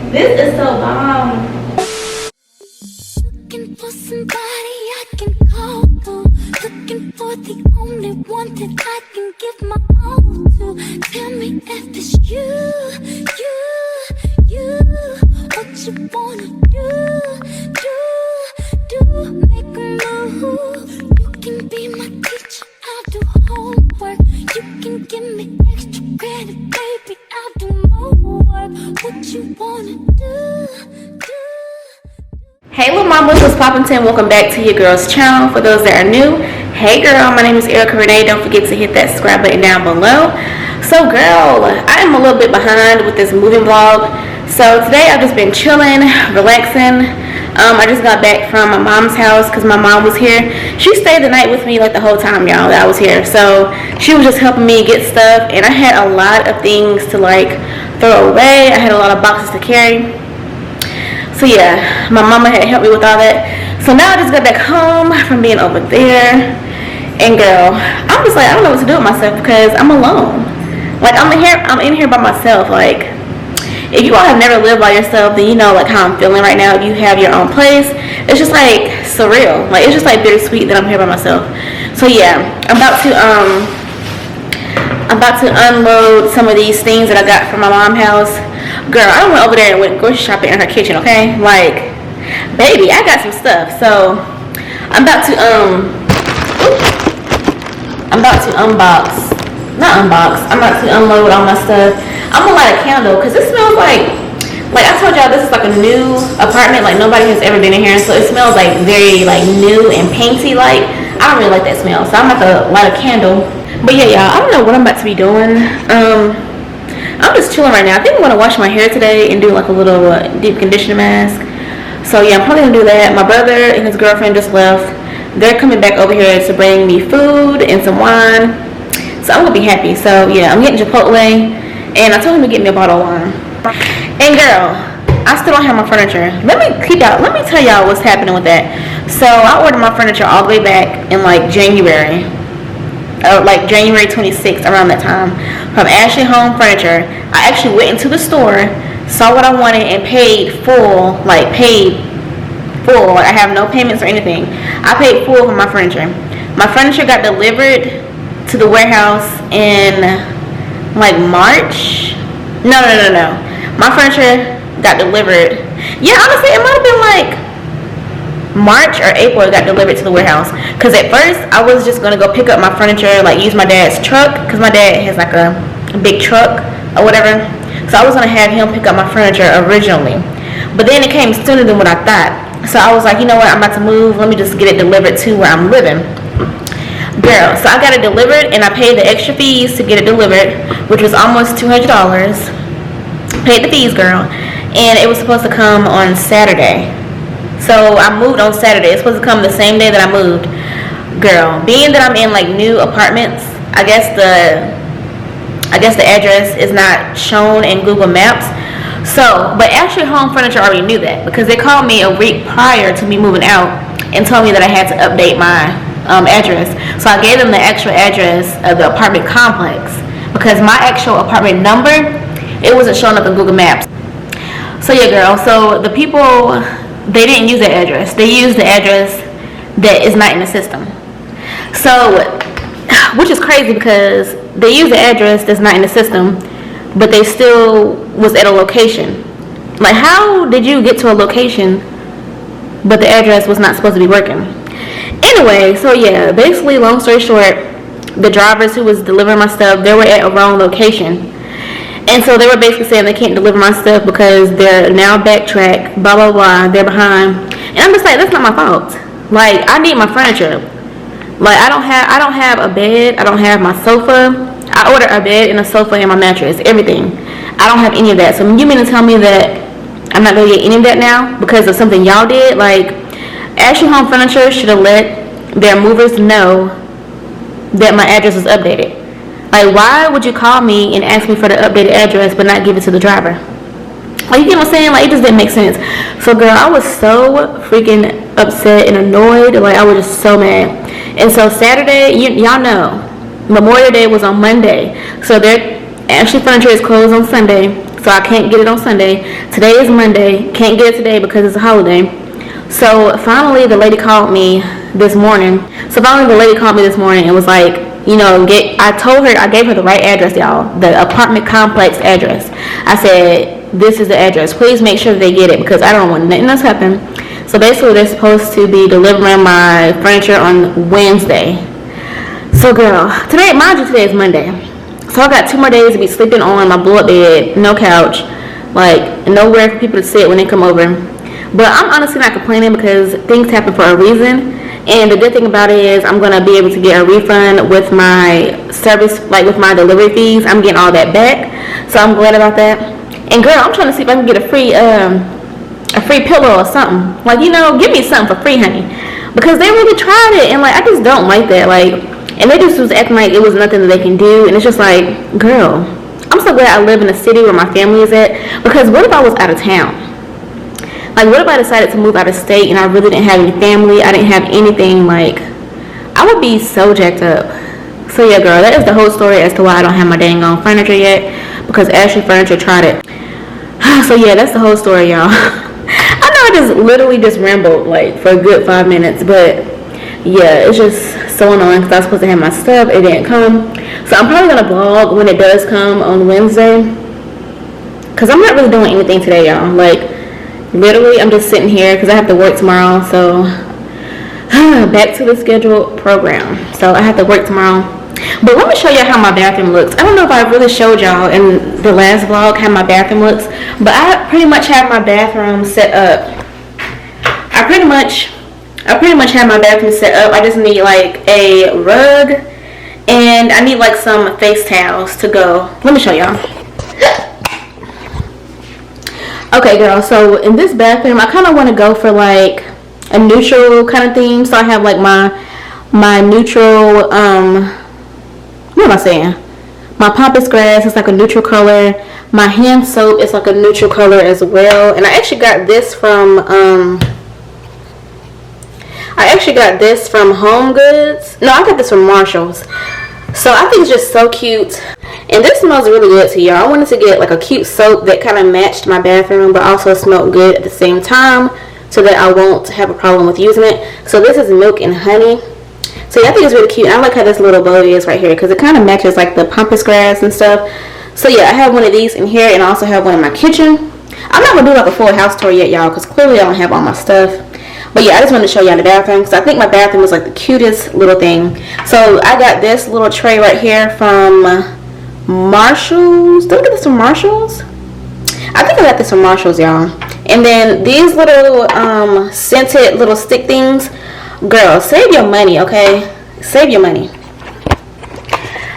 This is so bomb. Looking for somebody I can call to. Looking for the only one that I can give my all to. Tell me if it's you. What you wanna do? Make a move. You can be my teacher, I'll do homework. You can give me extra credit, baby, I'll do more work. What you wanna do? Hey little mamas, what's poppin'? Welcome back to your girl's channel. For those that are new, hey girl, my name is eri.reneee. Don't forget to hit that subscribe button down below. So girl, I am a little bit behind with this moving vlog. So today I've just been chilling, relaxing. I just got back from my mom's house because my mom was here. She stayed the night with me like the whole time, y'all, that I was here. So she was just helping me get stuff, and I had a lot of things to like throw away. I had a lot of boxes to carry. So yeah, my mama had helped me with all that. So now I just got back home from being over there. And girl, I'm just like, I don't know what to do with myself because I'm alone. Like I'm in here by myself. Like if you all have never lived by yourself, then you know like how I'm feeling right now. If you have your own place, it's just like surreal. Like it's just like bittersweet that I'm here by myself. So yeah, I'm about to unload some of these things that I got from my mom's house. Girl, I went over there and went grocery shopping in her kitchen, okay? Like, baby, I got some stuff. So, I'm about to unload all my stuff. I'm gonna light a candle because it smells like I told y'all, this is like a new apartment. Like, nobody has ever been in here. So, it smells like very, like, new and painty. Like, I don't really like that smell. So, I'm about to light a candle. But yeah, y'all, I don't know what I'm about to be doing. I'm just chilling right now. I think I'm gonna wash my hair today and do like a little deep conditioner mask. So yeah, I'm probably gonna do that. My brother and his girlfriend just left. They're coming back over here to bring me food and some wine. So I'm gonna be happy. So yeah, I'm getting Chipotle, and I told him to get me a bottle of wine. And girl, I still don't have my furniture. Let me tell y'all what's happening with that. So I ordered my furniture all the way back in like January. Like January 26th, around that time, from Ashley Home Furniture. I actually went into the store, saw what I wanted, and paid full. I have no payments or anything. I paid full for my furniture. My furniture got delivered to the warehouse in like March. No. My furniture got delivered. Yeah, honestly, it might have been like March or April it got delivered to the warehouse. Because at first I was just gonna go pick up my furniture, like use my dad's truck, because my dad has like a big truck or whatever. So I was gonna have him pick up my furniture originally, but then it came sooner than what I thought. So I was like, you know what, I'm about to move, let me just get it delivered to where I'm living. Girl, so I got it delivered and I paid the extra fees to get it delivered, which was almost $200. Paid the fees, girl, and it was supposed to come on Saturday. So I moved on Saturday. It's supposed to come the same day that I moved. Girl, being that I'm in like new apartments, I guess the address is not shown in Google Maps. So, but Ashley Home Furniture already knew that because they called me a week prior to me moving out and told me that I had to update my address. So I gave them the actual address of the apartment complex because my actual apartment number, it wasn't showing up in Google Maps. So yeah, girl. So the people, they didn't use that address. They used the address that is not in the system. So, which is crazy because they used the address that's not in the system, but they still was at a location. Like, how did you get to a location, but the address was not supposed to be working? Anyway, so yeah, basically, long story short, the drivers who was delivering my stuff, they were at a wrong location. And so they were basically saying they can't deliver my stuff because they're now backtracked, blah, blah, blah, they're behind. And I'm just like, that's not my fault. Like, I need my furniture. Like, I don't have a bed, I don't have my sofa. I ordered a bed and a sofa and my mattress, everything. I don't have any of that. So you mean to tell me that I'm not gonna get any of that now because of something y'all did? Like, Ashley Home Furniture should have let their movers know that my address was updated. Like, why would you call me and ask me for the updated address but not give it to the driver? Like, you get what I'm saying? Like, it just didn't make sense. So, girl, I was so freaking upset and annoyed. Like, I was just so mad. And so, Saturday, y'all know, Memorial Day was on Monday. So, Ashley Furniture is closed on Sunday. So, so I can't get it on Sunday. Today is Monday, can't get it today because it's a holiday. So finally the lady called me this morning. And was like, you know, I gave her the right address, y'all, the apartment complex address. I said, this is the address, please make sure that they get it because I don't want nothing else to happen. So basically they're supposed to be delivering my furniture on Wednesday. So girl, today is Monday. So I got 2 more days to be sleeping on my blow-up bed, no couch, like nowhere for people to sit when they come over. But I'm honestly not complaining because things happen for a reason. And the good thing about it is I'm gonna be able to get a refund with my service, like with my delivery fees. I'm getting all that back, so I'm glad about that. And girl, I'm trying to see if I can get a free pillow or something. Like, you know, give me something for free, honey, because they really tried it, and like I just don't like that. Like, and they just was acting like it was nothing that they can do, and it's just like, girl, I'm so glad I live in a city where my family is at. Because what if I was out of town? Like, what if I decided to move out of state and I really didn't have any family? I didn't have anything. Like, I would be so jacked up. So yeah, girl, that is the whole story as to why I don't have my dang on furniture yet, because Ashley Furniture tried it. So yeah, that's the whole story, y'all. I know I just literally just rambled like for a good 5 minutes, but yeah, it's just so annoying because I was supposed to have my stuff. It didn't come. So I'm probably gonna vlog when it does come on Wednesday, because I'm not really doing anything today, y'all. Like, literally I'm just sitting here because I have to work tomorrow. So back to the scheduled program. So I have to work tomorrow. But let me show y'all how my bathroom looks. I don't know if I really showed y'all in the last vlog how my bathroom looks, but I pretty much have my bathroom set up. I pretty much have my bathroom set up. I just need like a rug and I need like some face towels to go. Let me show y'all. Okay, girl, so in this bathroom I kind of want to go for like a neutral kind of theme. So I have like my neutral what am I saying? My pampas grass is like a neutral color. My hand soap is like a neutral color as well. And I actually got this from Home Goods. No, I got this from Marshall's. So I think it's just so cute. And this smells really good to y'all. I wanted to get like a cute soap that kind of matched my bathroom but also smelled good at the same time, so that I won't have a problem with using it. So this is Milk and Honey. So yeah, I think it's really cute. I like how this little bow is right here because it kind of matches like the pampas grass and stuff. So yeah, I have one of these in here and I also have one in my kitchen. I'm not gonna do like a full house tour yet, y'all, because clearly I don't have all my stuff. But yeah, I just wanted to show y'all the bathroom because I think my bathroom is like the cutest little thing. So I got this little tray right here from Marshalls. Did I get this from Marshalls? I think I got this from Marshalls, y'all. And then these little scented little stick things. Girl, save your money, okay? Save your money.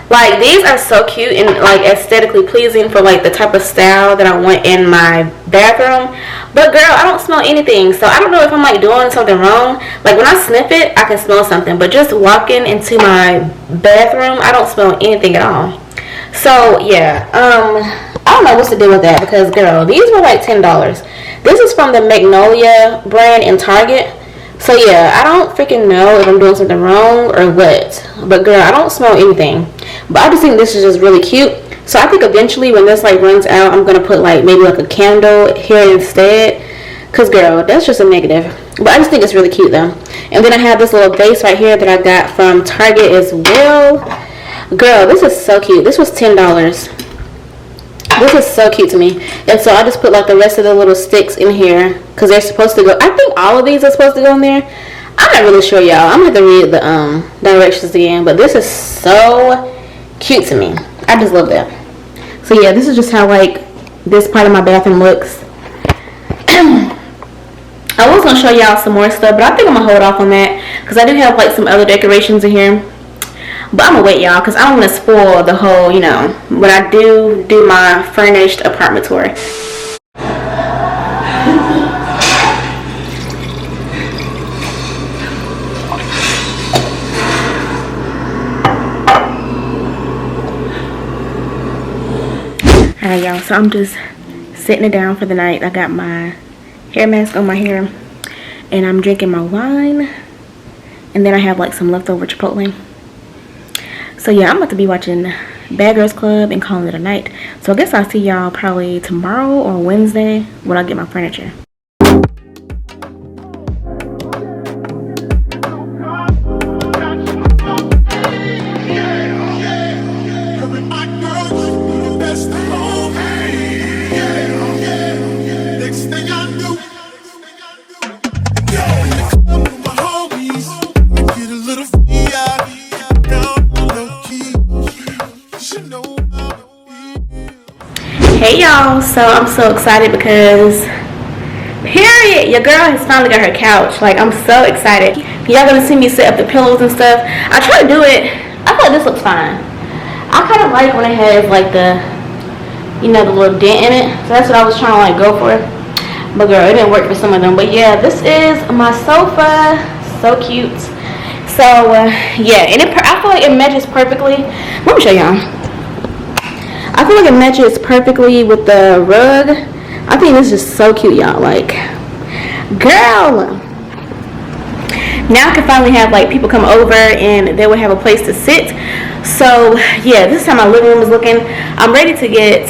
Like, these are so cute and like aesthetically pleasing for like the type of style that I want in my bathroom. But girl, I don't smell anything, so I don't know if I'm like doing something wrong. Like when I sniff it, I can smell something, but just walking into my bathroom, I don't smell anything at all. So yeah, I don't know what's to do with that because girl, these were like $10. This is from the Magnolia brand in Target. So yeah, I don't freaking know if I'm doing something wrong or what. But girl, I don't smell anything. But I just think this is just really cute. So I think eventually when this like runs out, I'm gonna put like maybe like a candle here instead. Cause girl, that's just a negative. But I just think it's really cute though. And then I have this little vase right here that I got from Target as well. Girl, this is so cute. This was $10. This is so cute to me. And so I just put like the rest of the little sticks in here because they're supposed to go. I think all of these are supposed to go in there. I'm not really sure, y'all. I'm gonna have to read the directions again. But this is so cute to me. I just love that. So yeah, this is just how like this part of my bathroom looks. I was gonna show y'all some more stuff, but I think I'm gonna hold off on that because I do have like some other decorations in here. But I'm gonna wait, y'all, because I don't want to spoil the whole, you know, when I do my furnished apartment tour. Alright, y'all, so I'm just sitting it down for the night. I got my hair mask on my hair, and I'm drinking my wine, and then I have like some leftover Chipotle. So yeah, I'm about to be watching Bad Girls Club and calling it a night. So I guess I'll see y'all probably tomorrow or Wednesday when I get my furniture. Hey y'all, so I'm so excited because period, your girl has finally got her couch. Like, I'm so excited. Y'all gonna see me set up the pillows and stuff. I try to do it. I feel like this looks fine. I kind of like when it has like the, you know, the little dent in it. So that's what I was trying to like go for. But girl, it didn't work for some of them. But yeah, this is my sofa. So cute. So yeah, and I feel like it matches perfectly. Let me show y'all. I feel like it matches perfectly with the rug. I think this is so cute, y'all. Like, girl. Now I can finally have like people come over and they will have a place to sit. So yeah, this is how my living room is looking. I'm ready to get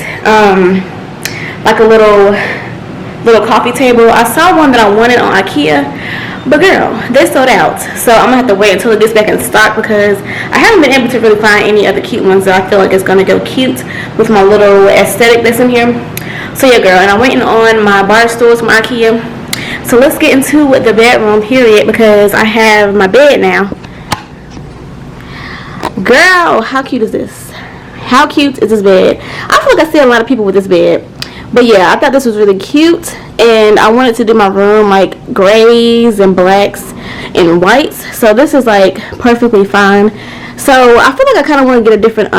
like a little coffee table. I saw one that I wanted on IKEA. But girl, they sold out. So I'm gonna have to wait until it gets back in stock because I haven't been able to really find any other cute ones that I feel like is gonna go cute with my little aesthetic that's in here. So yeah, girl, and I'm waiting on my bar stools from IKEA. So let's get into the bedroom, period, because I have my bed now. Girl, how cute is this? How cute is this bed? I feel like I see a lot of people with this bed. But yeah, I thought this was really cute, and I wanted to do my room like grays and blacks and whites. So this is like perfectly fine. So I feel like I kind of want to get a different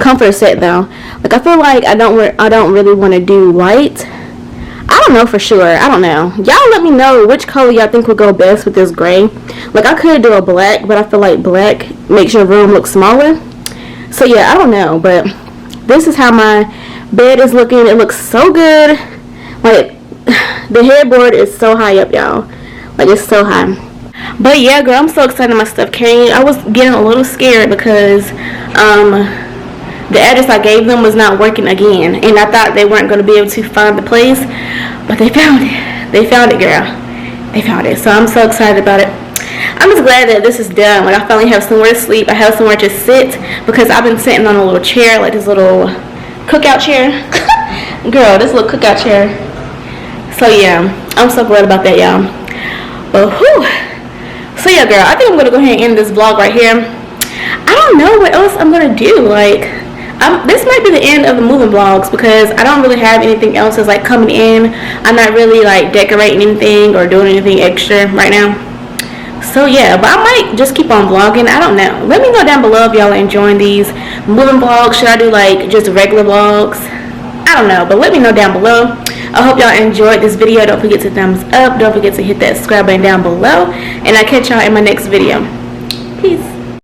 comforter set though. Like I feel like I don't really want to do white. I don't know for sure. I don't know. Y'all let me know which color y'all think would go best with this gray. Like I could do a black, but I feel like black makes your room look smaller. So yeah, I don't know, but this is how my bed is looking. It looks so good. Like the headboard is so high up, y'all. Like it's so high. But yeah, girl, I'm so excited my stuff came. I was getting a little scared because the address I gave them was not working again, and I thought they weren't going to be able to find the place, but they found it. They found it, girl. They found it. So I'm so excited about it. I'm just glad that this is done. Like I finally have somewhere to sleep. I have somewhere to sit because I've been sitting on a little chair, like this little cookout chair. Girl, this little cookout chair. So yeah, I'm so glad about that, y'all. But whew. So yeah, girl, I think I'm gonna go ahead and end this vlog right here. I don't know what else I'm gonna do. Like, this might be the end of the moving vlogs because I don't really have anything else that's like coming in. I'm not really like decorating anything or doing anything extra right now. So yeah, but I might just keep on vlogging. I don't know. Let me know down below if y'all are enjoying these moving vlogs. Should I do like just regular vlogs? I don't know, but let me know down below. I hope y'all enjoyed this video. Don't forget to thumbs up. Don't forget to hit that subscribe button down below. And I'll catch y'all in my next video. Peace.